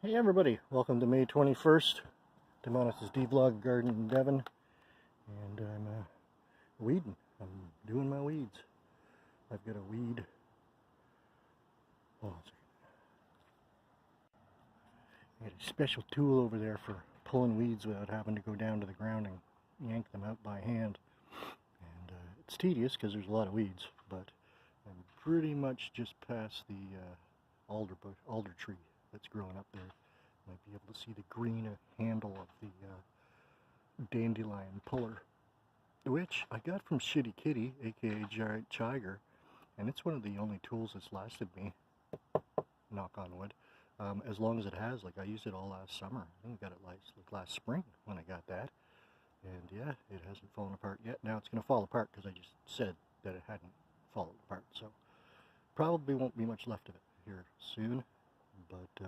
Hey everybody, welcome to May 21st, Dmonix's Dvlog garden in Devon, and I'm weeding. I'm doing my weeds. I've got a weed. Hold on a second. I got a special tool over there for pulling weeds without having to go down to the ground and yank them out by hand. And it's tedious because there's a lot of weeds, but I'm pretty much just past the alder tree that's growing up there. Might be able to see the green handle of the dandelion puller, which I got from Shitty Kitty, aka Giant Chiger, and it's one of the only tools that's lasted me, knock on wood, as long as it has. Like, I used it all last summer. I think I got it last spring when I got that, and yeah, it hasn't fallen apart yet. Now it's going to fall apart because I just said that it hadn't fallen apart, so probably won't be much left of it here soon, but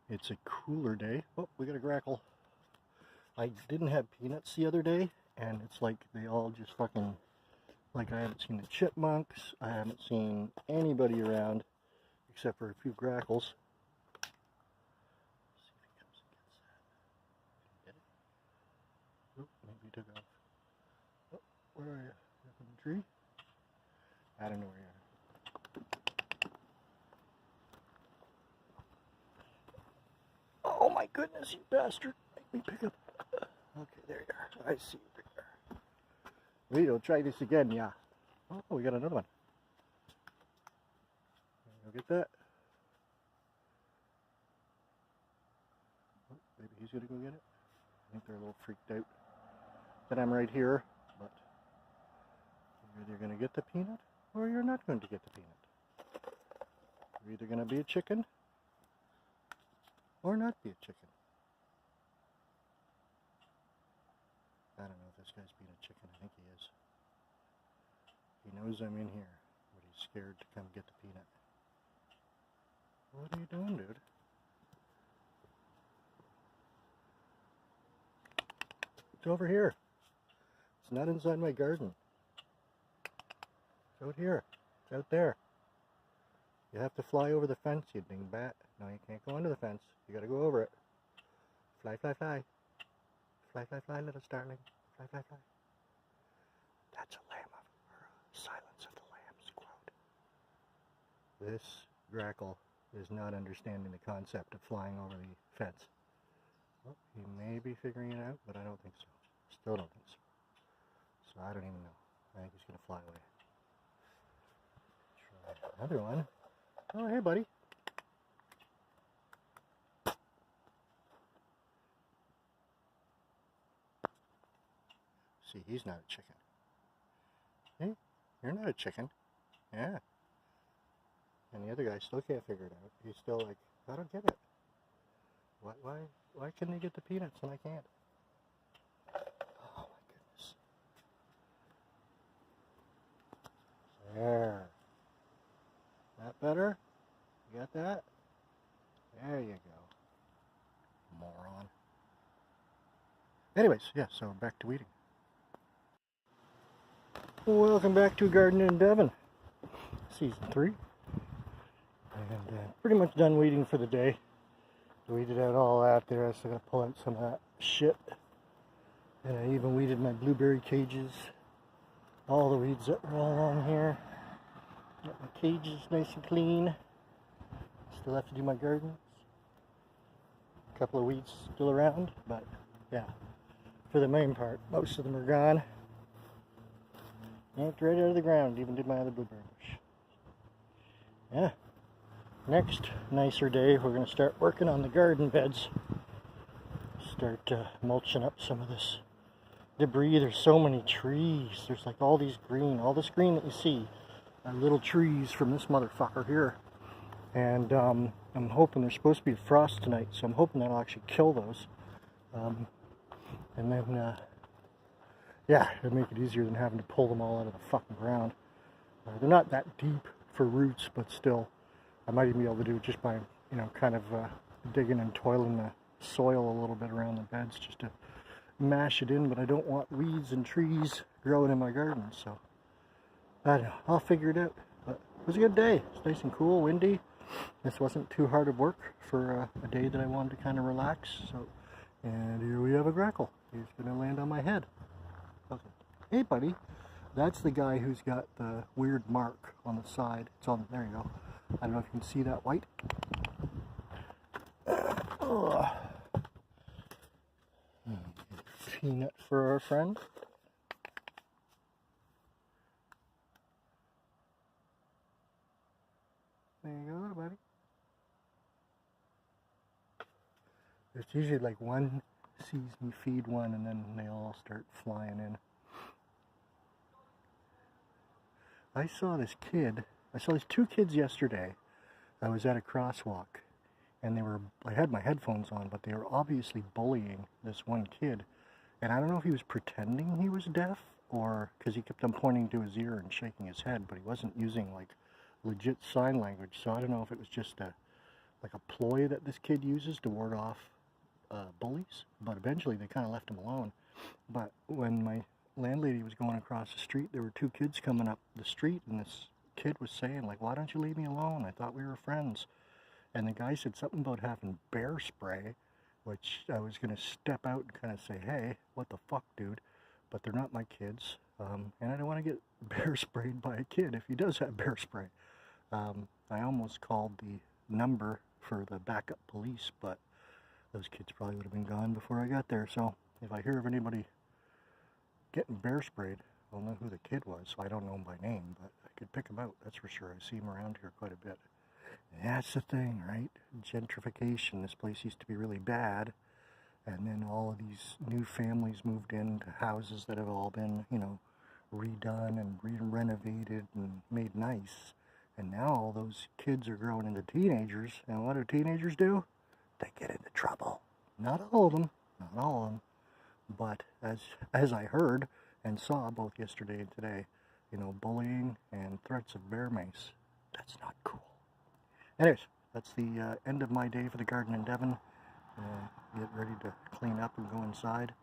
it's a cooler day. Oh, we got a Grackle. I didn't have peanuts the other day, and it's like they all just fucking, like, I haven't seen the chipmunks, I haven't seen anybody around except for a few Grackles. See if he comes and gets that. Can you get it? Oh, maybe he took off. Oh, where are you? You're up in the tree? I don't know where you are. Oh my goodness, you bastard. Make me pick up. Okay, there you are. I see you there. We'll try this again, yeah. Oh, we got another one. Go get that. Oh, maybe he's going to go get it. I think they're a little freaked out that I'm right here, but you're either going to get the peanut or you're not going to get the peanut. You're either going to be a chicken or not be a chicken. I don't know if this guy's being a chicken. I think he is. He knows I'm in here, but he's scared to come get the peanut. What are you doing, dude? It's over here. It's not inside my garden. It's out here. It's out there. You have to fly over the fence, you dingbat. No, you can't go under the fence. You gotta go over it. Fly, fly, fly. Fly, fly, fly, little starling. Fly, fly, fly. That's a lamb of, or a Silence of the Lambs quote. This Grackle is not understanding the concept of flying over the fence. Well, he may be figuring it out, but I don't think so. Still don't think so. So I don't even know. I think he's gonna fly away. Try another one. Oh, hey, buddy. See, he's not a chicken. Hey, you're not a chicken. Yeah. And the other guy still can't figure it out. He's still like, I don't get it. Why can they get the peanuts and I can't? Oh, my goodness. There. That better? You got that? There you go. Moron. Anyways, yeah, so back to weeding. Welcome back to Garden in Devon, Season 3. And pretty much done weeding for the day. Weeded out all that there. I still got to pull out some of that shit. And I even weeded my blueberry cages. All the weeds that were all along here. Got my cages nice and clean. Still have to do my gardens. A couple of weeds still around, but yeah, for the main part, most of them are gone. Yanked right out of the ground, even did my other blueberry bush. Yeah. Next nicer day, we're going to start working on the garden beds. Start mulching up some of this debris. There's so many trees. There's like all this green that you see are little trees from this motherfucker here. And I'm hoping there's supposed to be a frost tonight, so I'm hoping that'll actually kill those. And then, yeah, it'll make it easier than having to pull them all out of the fucking ground. They're not that deep for roots, but still, I might even be able to do it just by, you know, kind of digging and toiling the soil a little bit around the beds just to mash it in, but I don't want weeds and trees growing in my garden, so I don't know, I'll figure it out. But it was a good day. It's nice and cool, windy. this wasn't too hard of work for a day that I wanted to kind of relax. So, and here we have a Grackle. He's going to land on my head. Okay. Hey, buddy. That's the guy who's got the weird mark on the side. It's on, there you go. I don't know if you can see that white. Peanut for our friend. There you go, buddy. It's usually like one sees me feed one and then they all start flying in. I saw these two kids yesterday. I was at a crosswalk and I had my headphones on, but they were obviously bullying this one kid. And I don't know if he was pretending he was deaf or because he kept on pointing to his ear and shaking his head, but he wasn't using like legit sign language. So I don't know if it was just like a ploy that this kid uses to ward off bullies, but eventually they kind of left him alone. But when my landlady was going across the street, there were two kids coming up the street, and this kid was saying like, why don't you leave me alone? I thought we were friends. And the guy said something about having bear spray, which I was going to step out and kind of say, hey, what the fuck, dude? But they're not my kids, and I don't want to get bear sprayed by a kid if he does have bear spray. I almost called the number for the backup police, but those kids probably would have been gone before I got there. So if I hear of anybody getting bear sprayed, I'll know who the kid was. So I don't know him by name, but I could pick him out, that's for sure. I see him around here quite a bit. And that's the thing, right? Gentrification. This place used to be really bad, and then all of these new families moved into houses that have all been, you know, redone and renovated and made nice. And now all those kids are growing into teenagers, and what do teenagers do? They get into trouble. Not all of them, not all of them, but as I heard and saw both yesterday and today, you know, bullying and threats of bear mace. That's not cool. Anyways, that's the end of my day for the garden in Devon. Get ready to clean up and go inside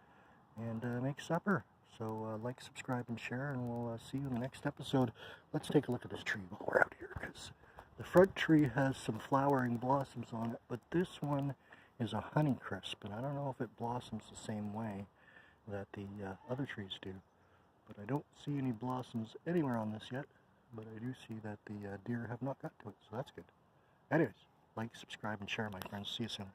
and make supper. So like, subscribe, and share, and we'll see you in the next episode. Let's take a look at this tree while we're out here, because the front tree has some flowering blossoms on it, but this one is a honeycrisp, and I don't know if it blossoms the same way that the other trees do. But I don't see any blossoms anywhere on this yet, but I do see that the deer have not got to it, so that's good. Anyways, like, subscribe, and share, my friends. See you soon.